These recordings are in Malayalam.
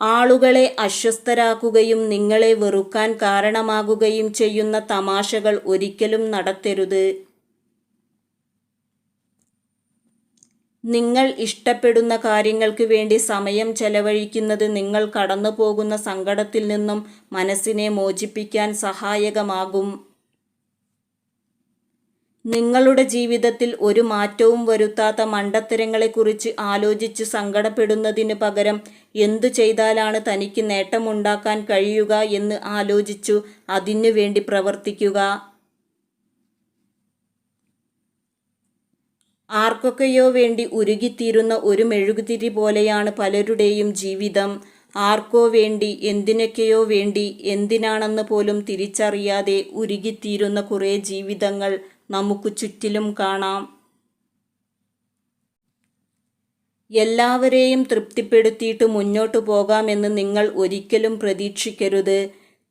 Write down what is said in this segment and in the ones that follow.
ആളുകളെ അസ്വസ്ഥരാക്കുകയും നിങ്ങളെ വെറുക്കാൻ കാരണമാകുകയും ചെയ്യുന്ന തമാശകൾ ഒരിക്കലും നടത്തരുത്. നിങ്ങൾ ഇഷ്ടപ്പെടുന്ന കാര്യങ്ങൾക്ക് വേണ്ടി സമയം ചെലവഴിക്കുന്നത് നിങ്ങൾ കടന്നുപോകുന്ന സങ്കടത്തിൽ നിന്നും മനസ്സിനെ മോചിപ്പിക്കാൻ സഹായകമാകും. നിങ്ങളുടെ ജീവിതത്തിൽ ഒരു മാറ്റവും വരുത്താത്ത മണ്ടത്തരങ്ങളെക്കുറിച്ച് ആലോചിച്ച് സങ്കടപ്പെടുന്നതിന് പകരം എന്തു ചെയ്താലാണ് തനിക്ക് നേട്ടമുണ്ടാക്കാൻ കഴിയുക എന്ന് ആലോചിച്ചു അതിനു വേണ്ടി പ്രവർത്തിക്കുക. ആർക്കൊക്കെയോ വേണ്ടി ഉരുകിത്തീരുന്ന ഒരു മെഴുകുതിരി പോലെയാണ് പലരുടെയും ജീവിതം. ആർക്കോ വേണ്ടി, എന്തിനൊക്കെയോ വേണ്ടി, എന്തിനാണെന്ന് പോലും തിരിച്ചറിയാതെ ഉരുകിത്തീരുന്ന കുറേ ജീവിതങ്ങൾ നമുക്ക് ചുറ്റിലും കാണാം. എല്ലാവരെയും തൃപ്തിപ്പെടുത്തിയിട്ട് മുന്നോട്ടു പോകാമെന്ന് നിങ്ങൾ ഒരിക്കലും പ്രതീക്ഷിക്കരുത്.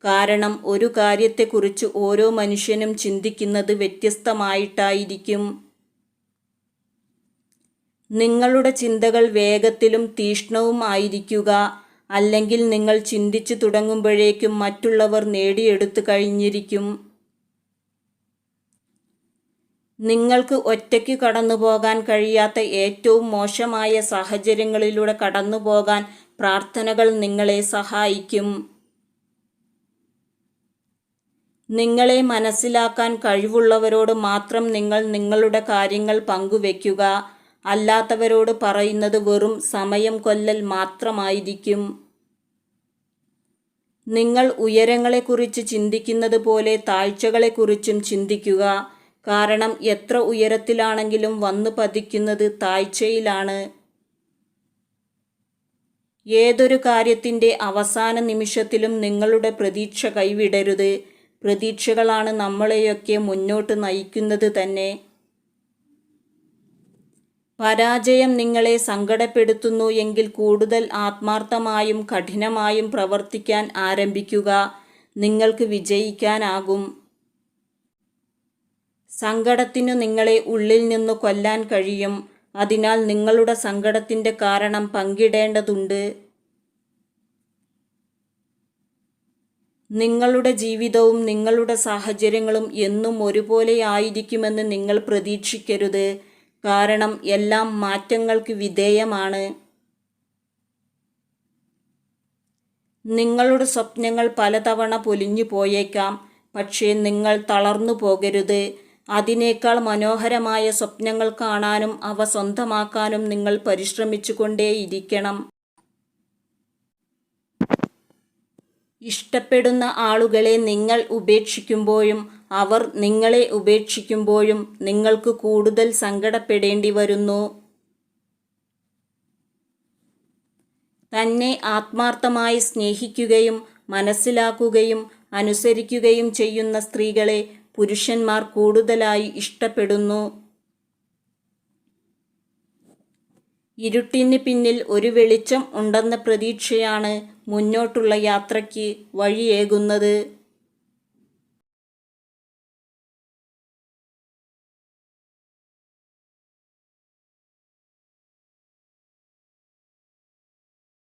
കാരണം ഒരു കാര്യത്തെക്കുറിച്ച് ഓരോ മനുഷ്യനും ചിന്തിക്കുന്നത് വ്യത്യസ്തമായിട്ടായിരിക്കും. നിങ്ങളുടെ ചിന്തകൾ വേഗത്തിലും തീക്ഷ്ണവും ആയിരിക്കുക. അല്ലെങ്കിൽ നിങ്ങൾ ചിന്തിച്ചു തുടങ്ങുമ്പോഴേക്കും മറ്റുള്ളവർ നേടിയെടുത്തു കഴിഞ്ഞിരിക്കും. നിങ്ങൾക്ക് ഒറ്റയ്ക്ക് കടന്നുപോകാൻ കഴിയാത്ത ഏറ്റവും മോശമായ സാഹചര്യങ്ങളിലൂടെ കടന്നുപോകാൻ പ്രാർത്ഥനകൾ നിങ്ങളെ സഹായിക്കും. നിങ്ങളെ മനസ്സിലാക്കാൻ കഴിവുള്ളവരോട് മാത്രം നിങ്ങൾ നിങ്ങളുടെ കാര്യങ്ങൾ പങ്കുവെക്കുക. അല്ലാത്തവരോട് പറയുന്നത് വെറും സമയം കൊല്ലൽ മാത്രമായിരിക്കും. നിങ്ങൾ ഉയരങ്ങളെക്കുറിച്ച് ചിന്തിക്കുന്നത് പോലെ താഴ്ചകളെക്കുറിച്ചും ചിന്തിക്കുക. കാരണം എത്ര ഉയരത്തിലാണെങ്കിലും വന്നു പതിക്കുന്നത് താഴ്ചയിലാണ്. ഏതൊരു കാര്യത്തിൻ്റെ അവസാന നിമിഷത്തിലും നിങ്ങളുടെ പ്രതീക്ഷ കൈവിടരുത്. പ്രതീക്ഷകളാണ് നമ്മളെയൊക്കെ മുന്നോട്ട് നയിക്കുന്നത് തന്നെ. പരാജയം നിങ്ങളെ സങ്കടപ്പെടുത്തുന്നു എങ്കിൽ കൂടുതൽ ആത്മാർത്ഥമായും കഠിനമായും പ്രവർത്തിക്കാൻ ആരംഭിക്കുക. നിങ്ങൾക്ക് വിജയിക്കാനാകും. സങ്കടത്തിനു നിങ്ങളെ ഉള്ളിൽ നിന്ന് കൊല്ലാൻ കഴിയും. അതിനാൽ നിങ്ങളുടെ സങ്കടത്തിൻ്റെ കാരണം പങ്കിടേണ്ടതുണ്ട്. നിങ്ങളുടെ ജീവിതവും നിങ്ങളുടെ സാഹചര്യങ്ങളും എന്നും ഒരുപോലെ ആയിരിക്കുമെന്ന് നിങ്ങൾ പ്രതീക്ഷിക്കരുത്. കാരണം എല്ലാം മാറ്റങ്ങൾക്ക് വിധേയമാണ്. നിങ്ങളുടെ സ്വപ്നങ്ങൾ പലതവണ പൊലിഞ്ഞു പോയേക്കാം. പക്ഷേ നിങ്ങൾ തളർന്നു പോകരുത്. അതിനേക്കാൾ മനോഹരമായ സ്വപ്നങ്ങൾ കാണാനും അവ സ്വന്തമാക്കാനും നിങ്ങൾ പരിശ്രമിച്ചുകൊണ്ടേയിരിക്കണം. ഇഷ്ടപ്പെടുന്ന ആളുകളെ നിങ്ങൾ ഉപേക്ഷിക്കുമ്പോഴും അവർ നിങ്ങളെ ഉപേക്ഷിക്കുമ്പോഴും നിങ്ങൾക്ക് കൂടുതൽ സങ്കടപ്പെടേണ്ടി വരുന്നു. തന്നെ ആത്മാർത്ഥമായി സ്നേഹിക്കുകയും മനസ്സിലാക്കുകയും അനുസരിക്കുകയും ചെയ്യുന്ന സ്ത്രീകളെ പുരുഷന്മാർ കൂടുതലായി ഇഷ്ടപ്പെടുന്നു. ഇരുട്ടിന് പിന്നിൽ ഒരു വെളിച്ചം ഉണ്ടെന്ന പ്രതീക്ഷയാണ് മുന്നോട്ടുള്ള യാത്രയ്ക്ക് വഴിയേകുന്നത്.